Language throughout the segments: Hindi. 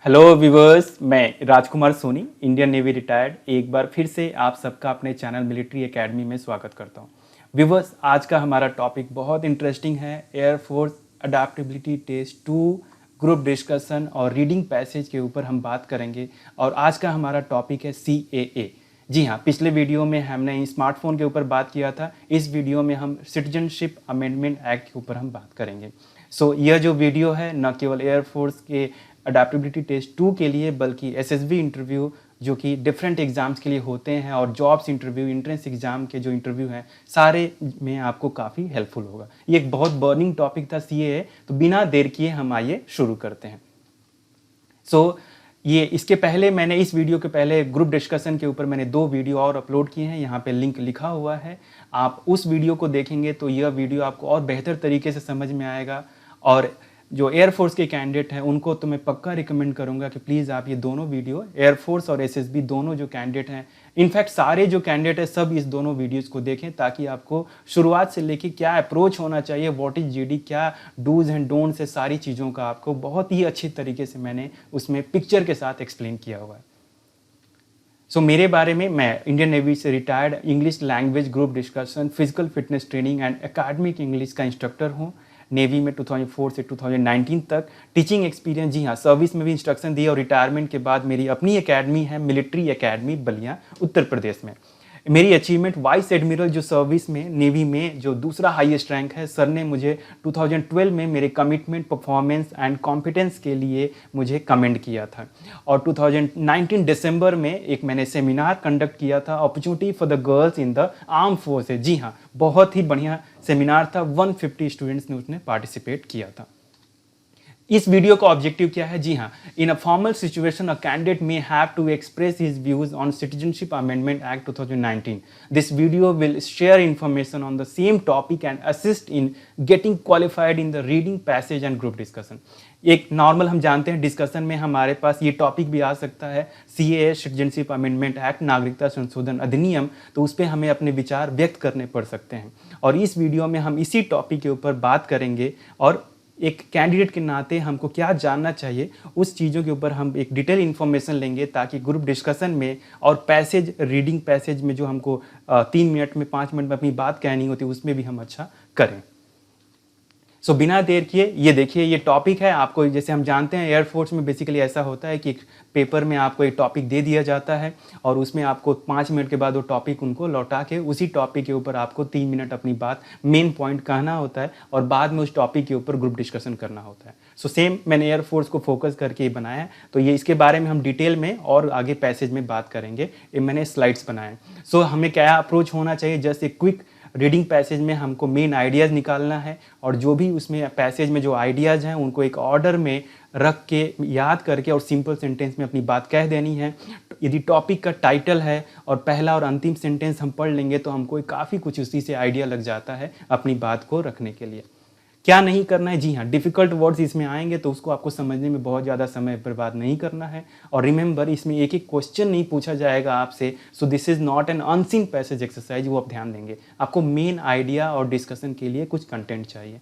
हेलो व्यूवर्स, मैं राजकुमार सोनी, इंडियन नेवी रिटायर्ड, एक बार फिर से आप सबका अपने चैनल मिलिट्री एकेडमी में स्वागत करता हूं। व्यूवर्स, आज का हमारा टॉपिक बहुत इंटरेस्टिंग है। Air force adaptability test 2 group discussion और रीडिंग पैसेज के ऊपर हम बात करेंगे। और आज का हमारा टॉपिक है CAA। जी हाँ, पिछले वीडियो में हमने स्मार्टफोन के ऊपर बात किया था। इस वीडियो में हम सिटीजनशिप अमेंडमेंट एक्ट के ऊपर हम बात करेंगे। यह जो वीडियो है न केवल एयरफोर्स के अडेप्टेबिलिटी टेस्ट 2 के लिए बल्कि SSB इंटरव्यू जो कि डिफरेंट एग्जाम्स के लिए होते हैं और जॉब्स इंटरव्यू, एंट्रेंस एग्जाम के जो इंटरव्यू हैं सारे में आपको काफ़ी हेल्पफुल होगा। ये एक बहुत बर्निंग टॉपिक था CAA। तो बिना देर किए हम आइए शुरू करते हैं। ये इसके पहले मैंने इस वीडियो के पहले ग्रुप डिस्कशन के ऊपर मैंने 2 वीडियो और अपलोड किए हैं। यहाँ पे लिंक लिखा हुआ है, आप उस वीडियो को देखेंगे तो यह वीडियो आपको और बेहतर तरीके से समझ में आएगा। और जो एयरफोर्स के कैंडिडेट हैं उनको तो मैं पक्का रिकमेंड करूंगा कि प्लीज़ आप ये दोनों वीडियो, एयरफोर्स और SSB दोनों जो कैंडिडेट हैं, इनफैक्ट सारे जो कैंडिडेट हैं सब इस दोनों वीडियोस को देखें, ताकि आपको शुरुआत से लेके क्या अप्रोच होना चाहिए, व्हाट इज GD, क्या डूज एंड डोंट्स है, सारी चीज़ों का आपको बहुत ही अच्छी तरीके से मैंने उसमें पिक्चर के साथ एक्सप्लेन किया हुआ है। मेरे बारे में, मैं इंडियन नेवी से retired English language group discussion, physical fitness training and academic English का इंस्ट्रक्टर हूँ। नेवी में 2004 से 2019 तक टीचिंग एक्सपीरियंस, जी हाँ, सर्विस में भी इंस्ट्रक्शन दी और रिटायरमेंट के बाद मेरी अपनी एकेडमी है, मिलिट्री एकेडमी बलिया, उत्तर प्रदेश में। मेरी अचीवमेंट वाइस एडमिरल जो सर्विस में नेवी में जो दूसरा हाईएस्ट रैंक है, सर ने मुझे 2012 में मेरे कमिटमेंट, परफॉर्मेंस एंड कॉम्पिटेंस के लिए मुझे कमेंड किया था। और 2019 दिसंबर में एक मैंने सेमिनार कंडक्ट किया था, opportunity for the girls in the arm forces. जी हाँ, बहुत ही बढ़िया सेमिनार था, 150 स्टूडेंट्स ने उसमें पार्टिसिपेट किया था। इस वीडियो का ऑब्जेक्टिव क्या है? जी हाँ, in a formal situation a candidate may have to express his views on citizenship amendment act 2019। This video will share information on the same topic and assist in getting qualified in the reading passage and group discussion. एक नॉर्मल हम जानते हैं डिस्कशन में हमारे पास ये टॉपिक भी आ सकता है, CAA सिटीजनशिप अमेंडमेंट एक्ट, नागरिकता संशोधन अधिनियम, तो उस पर हमें अपने विचार व्यक्त करने पड़ सकते हैं। और इस वीडियो में हम इसी टॉपिक के ऊपर बात करेंगे और एक कैंडिडेट के नाते हमको क्या जानना चाहिए उस चीज़ों के ऊपर हम एक डिटेल इन्फॉर्मेशन लेंगे, ताकि ग्रुप डिस्कशन में और पैसेज, रीडिंग पैसेज में जो हमको 3 मिनट में 5 मिनट में अपनी बात कहनी होती है उसमें भी हम अच्छा करें। बिना देर किए ये देखिए, ये टॉपिक है। आपको जैसे हम जानते हैं एयरफोर्स में बेसिकली ऐसा होता है कि एक पेपर में आपको एक टॉपिक दे दिया जाता है और उसमें आपको 5 मिनट के बाद वो टॉपिक उनको लौटा के उसी टॉपिक के ऊपर आपको 3 मिनट अपनी बात, मेन पॉइंट कहना होता है और बाद में उस टॉपिक के ऊपर ग्रुप डिस्कशन करना होता है। सेम मैंने एयरफोर्स को फोकस करके बनाया है, तो ये इसके बारे में हम डिटेल में और आगे पैसेज में बात करेंगे। ये मैंने स्लाइड्स बनाए। हमें क्या अप्रोच होना चाहिए? जस्ट एक क्विक रीडिंग पैसेज में हमको मेन आइडियाज़ निकालना है और जो भी उसमें पैसेज में जो आइडियाज़ हैं उनको एक ऑर्डर में रख के याद करके और सिंपल सेंटेंस में अपनी बात कह देनी है। यदि टॉपिक का टाइटल है और पहला और अंतिम सेंटेंस हम पढ़ लेंगे तो हमको काफ़ी कुछ उसी से आइडिया लग जाता है अपनी बात को रखने के लिए। क्या नहीं करना है? जी हाँ, डिफ़िकल्ट वर्ड्स इसमें आएंगे तो उसको आपको समझने में बहुत ज़्यादा समय बर्बाद नहीं करना है। और रिमेंबर, इसमें एक एक क्वेश्चन नहीं पूछा जाएगा आपसे। This is not an unseen passage exercise, वो आप ध्यान देंगे। आपको मेन आइडिया और डिस्कशन के लिए कुछ कंटेंट चाहिए।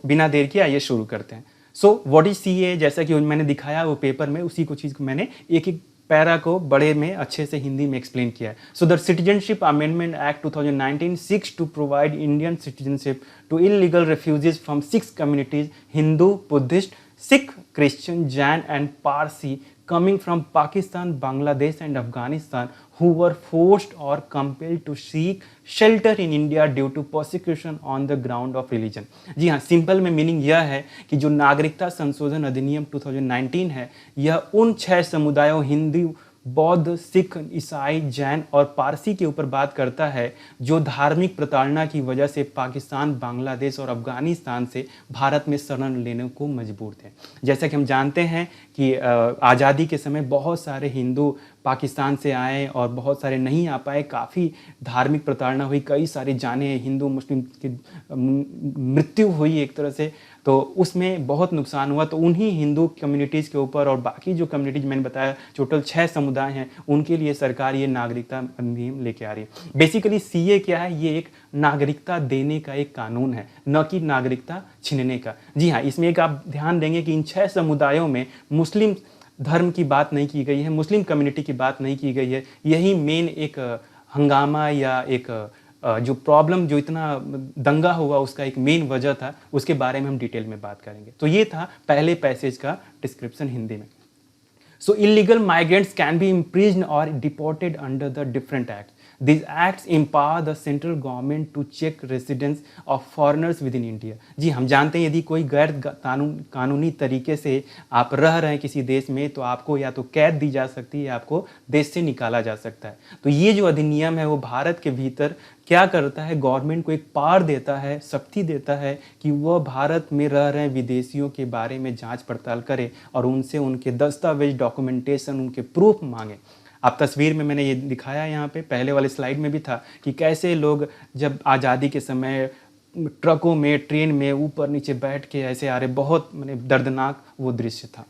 बिना देर किए आइए शुरू करते हैं। What is CAA? जैसा कि मैंने दिखाया वो पेपर में, उसी को चीज़ को मैंने एक एक पैरा को बड़े में अच्छे से हिंदी में एक्सप्लेन किया है। The citizenship amendment act 2019 seeks to provide Indian citizenship to illegal refugees from 6 communities: Hindu, Buddhist, Sikh, Christian, Jain and Parsi coming from Pakistan, Bangladesh and Afghanistan who were forced or compelled to seek shelter in India due to persecution on the ground of religion। जी हाँ, सिंपल में मीनिंग यह है कि जो नागरिकता संशोधन अधिनियम 2019 है, यह उन 6 समुदायों, हिंदू, बौद्ध, सिख, ईसाई, जैन और पारसी के ऊपर बात करता है जो धार्मिक प्रताड़ना की वजह से पाकिस्तान, बांग्लादेश और अफगानिस्तान से भारत में शरण लेने को मजबूर थे। जैसा कि हम जानते हैं कि आज़ादी के समय बहुत सारे हिंदू पाकिस्तान से आए और बहुत सारे नहीं आ पाए, काफ़ी धार्मिक प्रताड़ना हुई, कई सारे जाने हिंदू मुस्लिम की मृत्यु हुई एक तरह से, तो उसमें बहुत नुकसान हुआ। तो उन्हीं हिंदू कम्युनिटीज़ के ऊपर और बाकी जो कम्युनिटीज़ मैंने बताया टोटल 6 समुदाय हैं, उनके लिए सरकार ये नागरिकता अधिनियम लेके आ रही है। बेसिकली सीए क्या है, ये एक नागरिकता देने का एक कानून है, न कि नागरिकता छीनने का। जी हाँ, इसमें एक आप ध्यान देंगे कि इन 6 समुदायों में मुस्लिम धर्म की बात नहीं की गई है, मुस्लिम कम्युनिटी की बात नहीं की गई है। यही मेन एक हंगामा या एक जो प्रॉब्लम, जो इतना दंगा हुआ, उसका एक मेन वजह था, उसके बारे में हम डिटेल में बात करेंगे। तो ये था पहले पैसेज का डिस्क्रिप्शन हिंदी में। So illegal migrants can be imprisoned or deported under the different acts. These acts empower the central government to check residence of foreigners within India. जी, हम जानते हैं यदि कोई गैर कानूनी तरीके से आप रह रहे हैं किसी देश में, तो आपको या तो कैद दी जा सकती है, आपको देश से निकाला जा सकता है। तो ये जो अधिनियम है वो भारत के भीतर क्या करता है, गवर्नमेंट को एक पावर देता है, शक्ति देता है कि वह भारत में रह रहे विदेशियों के बारे में जांच पड़ताल करे और उनसे उनके दस्तावेज, डॉक्यूमेंटेशन, उनके प्रूफ मांगे। आप तस्वीर में मैंने ये दिखाया, यहाँ पे पहले वाले स्लाइड में भी था कि कैसे लोग जब आज़ादी के समय ट्रकों में, ट्रेन में ऊपर नीचे बैठ के ऐसे आ रहे, बहुत माने दर्दनाक वो दृश्य था।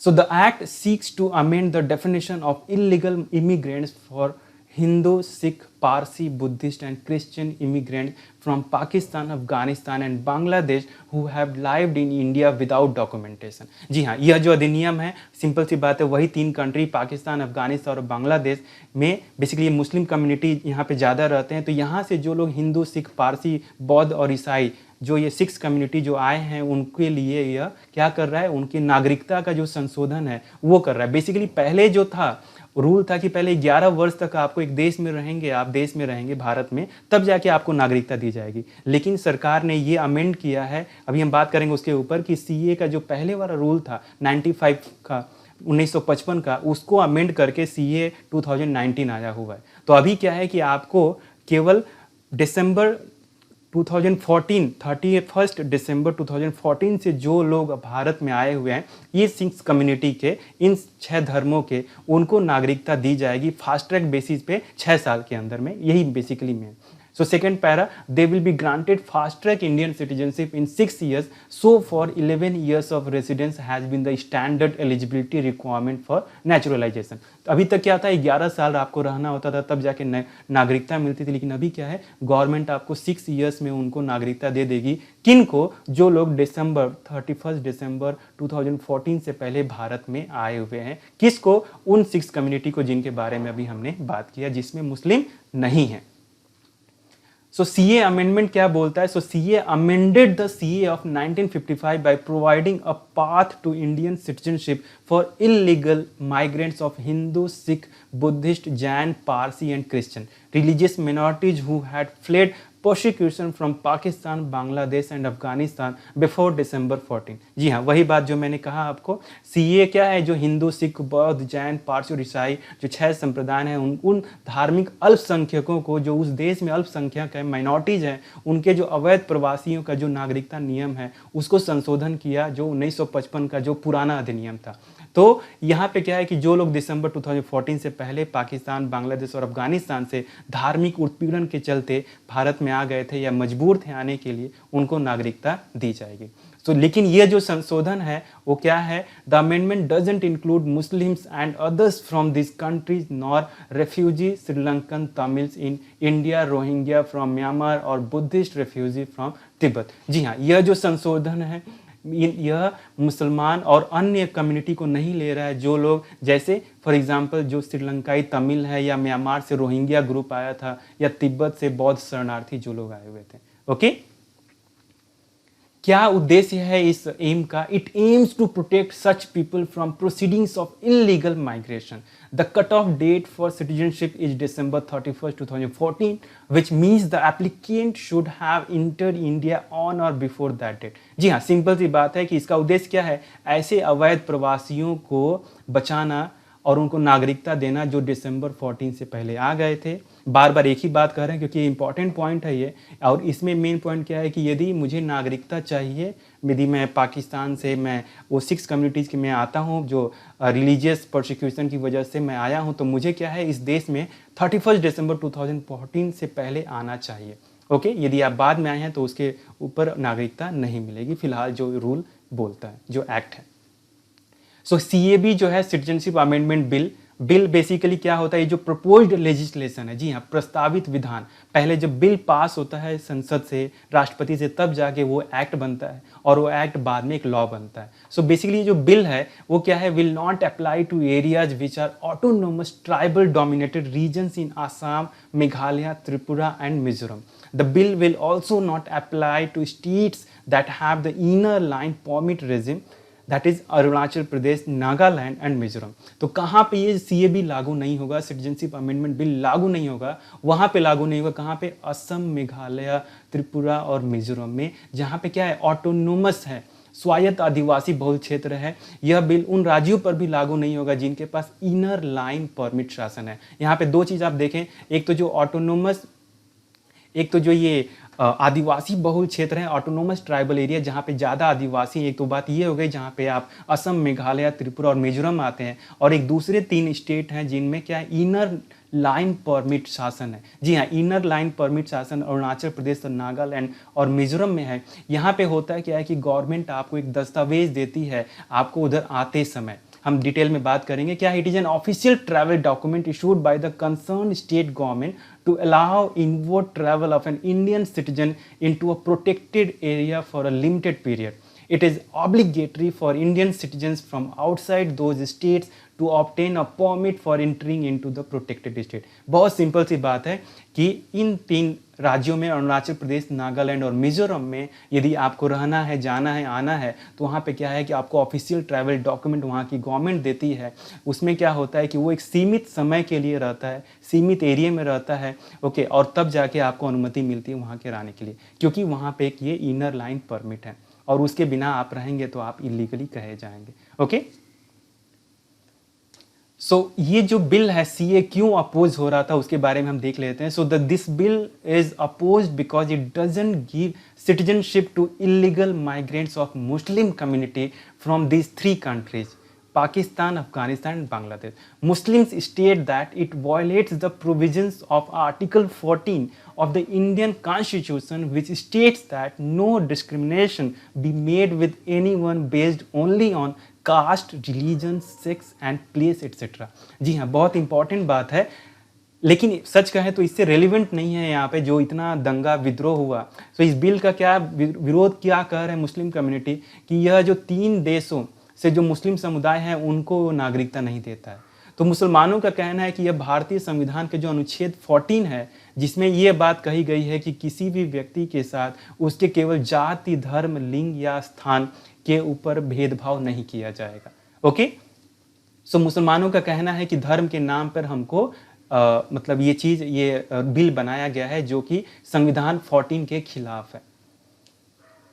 So the act seeks to amend the definition of illegal immigrants for Hindu, Sikh, Parsi, Buddhist and Christian immigrants from Pakistan, Afghanistan and Bangladesh who have lived in India without documentation. जी हाँ, यह जो अधिनियम है, सिंपल सी बात है, वही 3 कंट्री पाकिस्तान, अफगानिस्तान और बांग्लादेश में बेसिकली मुस्लिम कम्युनिटी यहाँ पे ज़्यादा रहते हैं। तो यहाँ से जो लोग हिंदू, सिख, पारसी, बौद्ध और ईसाई, जो ये 6 कम्युनिटी जो आए हैं, उनके लिए यह क्या कर रहा है, उनकी नागरिकता का जो संशोधन है वो कर रहा है। बेसिकली पहले जो था रूल था कि पहले 11 वर्ष तक आपको एक देश में रहेंगे, आप देश में रहेंगे भारत में, तब जाके आपको नागरिकता दी जाएगी। लेकिन सरकार ने ये अमेंड किया है, अभी हम बात करेंगे उसके ऊपर, कि सीए का जो पहले वाला रूल था 95 का 1955 का, उसको अमेंड करके सीए 2019 आया हुआ है। तो अभी क्या है कि आपको केवल दिसंबर 2014 31 दिसंबर 2014 से जो लोग भारत में आए हुए हैं, ये 6 कम्युनिटी के, इन 6 धर्मों के, उनको नागरिकता दी जाएगी फास्ट ट्रैक बेसिस पे 6 साल के अंदर में। यही बेसिकली में। So second para, they will be granted fast track Indian citizenship in 6 years. So for 11 years of residence has been the standard eligibility requirement for naturalization. अभी तक क्या था, 11 साल आपको रहना होता था, तब जाके नागरिकता मिलती थी। लेकिन अभी क्या है, गवर्नमेंट आपको 6 इयर्स में उनको नागरिकता दे देगी। किन को? जो लोग 31 दिसंबर 2014 से पहले भारत में आए हुए हैं। किसको? उन 6 कम्युनिटी को जिनके बारे में अभी हमने बात किया, जिसमें मुस्लिम नहीं है। So CA amendment क्या बोलता है? So CA amended the CA of 1955 by providing a path to Indian citizenship for illegal migrants of Hindu, Sikh, Buddhist, Jain, Parsi and Christian religious minorities who had fled persecution from Pakistan, Bangladesh and Afghanistan before December 14। जी हाँ, वही बात जो मैंने कहा आपको, सीए क्या है, जो हिंदू, सिख, बौद्ध, जैन, पारसी और ईसाई जो 6 संप्रदाय हैं, उन धार्मिक अल्पसंख्यकों को, जो उस देश में अल्पसंख्यक है, माइनॉरिटीज़ हैं, उनके जो अवैध प्रवासियों का जो नागरिकता नियम है उसको संशोधन किया, जो 1955 का जो पुराना अधिनियम था। तो यहाँ पे क्या है कि जो लोग दिसंबर 2014 से पहले पाकिस्तान, बांग्लादेश और अफगानिस्तान से धार्मिक उत्पीड़न के चलते भारत में आ गए थे या मजबूर थे आने के लिए, उनको नागरिकता दी जाएगी। तो लेकिन ये जो संशोधन है वो क्या है, the amendment doesn't include Muslims and others from this countries nor refugee Sri Lankan Tamils in India, Rohingya from Myanmar और बुद्धिस्ट रेफ्यूजी फ्रॉम तिब्बत। जी हाँ, यह जो संशोधन है यह मुसलमान और अन्य कम्युनिटी को नहीं ले रहा है। जो लोग, जैसे फॉर एग्जांपल जो श्रीलंकाई तमिल है, या म्यांमार से रोहिंग्या ग्रुप आया था, या तिब्बत से बौद्ध शरणार्थी जो लोग आए हुए थे। ओके, क्या उद्देश्य है इस एम का? It aims to protect such people from proceedings of illegal migration. The cut off date for citizenship is December 31, 2014, which means the applicant should have entered India on or before that date। जी हाँ, सिंपल सी बात है कि इसका उद्देश्य क्या है, ऐसे अवैध प्रवासियों को बचाना और उनको नागरिकता देना जो दिसंबर 14 से पहले आ गए थे। बार बार एक ही बात कर रहे हैं क्योंकि इंपॉर्टेंट पॉइंट है ये। और इसमें मेन पॉइंट क्या है कि यदि मुझे नागरिकता चाहिए, यदि मैं पाकिस्तान से मैं वो 6 कम्युनिटीज़ की मैं आता हूँ जो रिलीजियस प्रोसिक्यूशन की वजह से मैं आया हूँ, तो मुझे क्या है इस देश में 31 दिसंबर 2014 से पहले आना चाहिए। ओके, यदि आप बाद में आए हैं तो उसके ऊपर नागरिकता नहीं मिलेगी, फिलहाल जो रूल बोलता है, जो एक्ट है। सो CAB जो है सिटीजनशिप अमेंडमेंट बिल बेसिकली क्या होता है, ये जो प्रपोज्ड लेजिस्लेशन है, जी हाँ, प्रस्तावित विधान। पहले जब बिल पास होता है संसद से, राष्ट्रपति से, तब जाके वो एक्ट बनता है और वो एक्ट बाद में एक लॉ बनता है। सो बेसिकली जो बिल है वो क्या है, will not apply to areas which are autonomous tribal dominated regions in Assam, Meghalaya, Tripura and Mizoram. The bill will also not apply to states that have the inner line permit regime, that is Arunachal Pradesh, Nagaland and Mizoram. तो कहाँ पे ये CAB लागू नहीं होगा, सिटीजनशिप अमेंडमेंट बिल लागू नहीं होगा, वहाँ पे लागू नहीं होगा। कहाँ पे? असम, मेघालय, त्रिपुरा और मिजोरम में, जहाँ पे क्या है, ऑटोनोमस है, स्वायत्त आदिवासी बहुल क्षेत्र है। यह बिल उन राज्यों पर भी लागू नहीं होगा जिनके पास इनर लाइन परमिट शासन है। यहाँ पे दो चीज़ आप देखें, एक तो जो ऑटोनोमस, एक तो जो ये आदिवासी बहुल क्षेत्र है, ऑटोनोमस ट्राइबल एरिया, जहाँ पे ज़्यादा आदिवासी, एक तो बात ये हो गई जहाँ पे आप असम, मेघालय, त्रिपुरा और मिजोरम आते हैं, और एक दूसरे 3 स्टेट हैं जिनमें क्या है, इनर लाइन परमिट शासन है। जी हाँ, इनर लाइन परमिट शासन अरुणाचल प्रदेश और नागालैंड और मिजोरम में है। यहाँ पे होता है क्या है कि गवर्नमेंट आपको एक दस्तावेज देती है आपको उधर आते समय, हम डिटेल में बात करेंगे क्या। It is an official travel document issued by the concern state government to allow inward travel of an Indian citizen into a protected area for a limited period. It is obligatory for Indian citizens from outside those states to obtain a permit for entering into the protected state। बहुत सिंपल सी बात है कि इन 3 राज्यों में, अरुणाचल प्रदेश, नागालैंड और मिजोरम में, यदि आपको रहना है, जाना है, आना है, तो वहाँ पे क्या है कि आपको ऑफिशियल ट्रैवल डॉक्यूमेंट वहाँ की गवर्नमेंट देती है। उसमें क्या होता है कि वो एक सीमित समय के लिए रहता है, सीमित एरिया में रहता है, ओके, और तब जाके आपको अनुमति मिलती है वहाँ के रहने के लिए, क्योंकि वहाँ पे एक ये इनर लाइन परमिट है, और उसके बिना आप रहेंगे तो आप इलीगली कहे जाएंगे। ओके, सो ये जो बिल है CA क्यों अपोज हो रहा था उसके बारे में हम देख लेते हैं। So this bill is opposed because it doesn't give citizenship to illegal migrants of Muslim community from these 3 countries, Pakistan, Afghanistan and Bangladesh. Muslims state that it violates the provisions of Article 14 of the Indian Constitution, which states that no discrimination be made with anyone based only on caste, religion, sex and place etc. जी हाँ, बहुत इंपॉर्टेंट बात है, लेकिन सच कहें तो इससे रेलिवेंट नहीं है यहाँ पे जो इतना दंगा विद्रोह हुआ। तो इस बिल का क्या विरोध क्या कह रहे हैं मुस्लिम कम्युनिटी, कि यह जो 3 देशों से जो मुस्लिम समुदाय है उनको नागरिकता नहीं देता है। तो मुसलमानों का कहना है कि यह भारतीय संविधान के जो अनुच्छेद 14 है, जिसमें यह बात कही गई है कि किसी भी व्यक्ति के साथ उसके केवल जाति, धर्म, लिंग या स्थान के ऊपर भेदभाव नहीं किया जाएगा। ओके, सो मुसलमानों का कहना है कि धर्म के नाम पर हमको मतलब ये चीज़, ये बिल बनाया गया है जो कि संविधान 14 के खिलाफ है।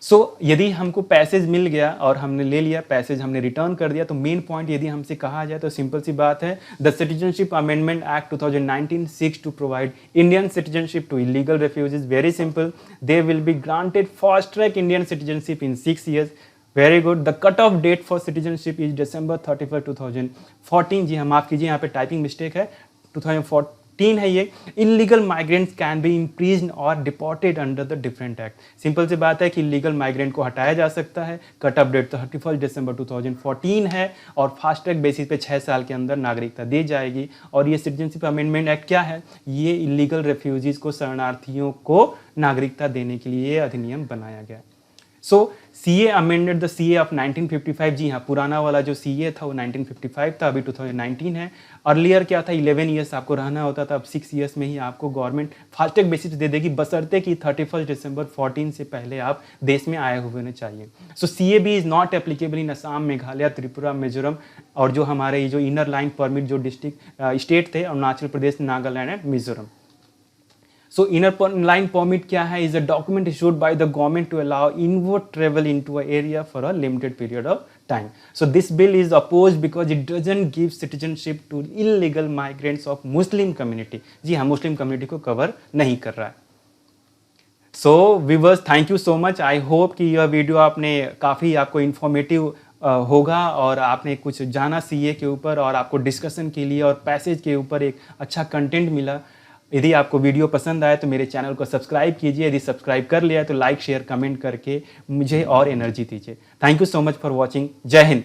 सो यदि हमको पैसेज मिल गया और हमने ले लिया पैसेज, हमने रिटर्न कर दिया, तो मेन पॉइंट यदि हमसे कहा जाए तो सिंपल सी बात है, the citizenship amendment act 2019 seeks to provide Indian citizenship to illegal refugees. Very simple, they will be granted fast track Indian citizenship in 6 years। Very good. The cut off date for citizenship is December 31, 2014। जी हाँ, माफ कीजिए, यहाँ पे टाइपिंग मिस्टेक है, 2014 है ये। Illegal migrants can be imprisoned और deported under the different act. Simple सी बात है कि इलीगल माइग्रेंट को हटाया जा सकता है। कट ऑफ डेट 31 दिसंबर 2014 है और फास्ट ट्रैक बेसिस पे 6 साल के अंदर नागरिकता दी जाएगी। और ये सिटीजनशिप अमेंडमेंट एक्ट क्या है, ये इलीगल रेफ्यूजीज को, शरणार्थियों को नागरिकता देने के लिए अधिनियम बनाया गया। सो CA amended the CA of 1955। जी हाँ, पुराना वाला जो CA था वो 1955 था, अभी 2019 है। अर्लियर क्या था, 11 years आपको रहना होता था, अब 6 years में ही आपको गवर्नमेंट फास्टैग बेसिस दे देगी, बशर्ते कि 31 दिसंबर 14 से पहले आप देश में आए हुए होने चाहिए। So CAB is not applicable in Assam, Meghalaya, Tripura, Mizoram और जो हमारे ये जो इनर लाइन परमिट जो डिस्ट्रिक्ट स्टेट थे, Arunachal Pradesh, Nagaland and Mizoram. So inner line permit क्या है, is a document issued by the government to allow inward travel into an area for a limited period of time. So this bill is opposed because it doesn't give citizenship to illegal migrants of Muslim community। जी हाँ, मुस्लिम कम्युनिटी को कवर नहीं कर रहा है। सो viewers, thank you so much. I hope कि यह वीडियो आपने काफ़ी आपको इन्फॉर्मेटिव होगा और आपने कुछ जाना सीए के ऊपर और आपको डिस्कशन के लिए और पैसेज के ऊपर एक अच्छा कंटेंट मिला। यदि आपको वीडियो पसंद आए तो मेरे चैनल को सब्सक्राइब कीजिए। यदि सब्सक्राइब कर लिया है तो लाइक शेयर कमेंट करके मुझे और एनर्जी दीजिए। Thank you so much for watching. जय हिंद।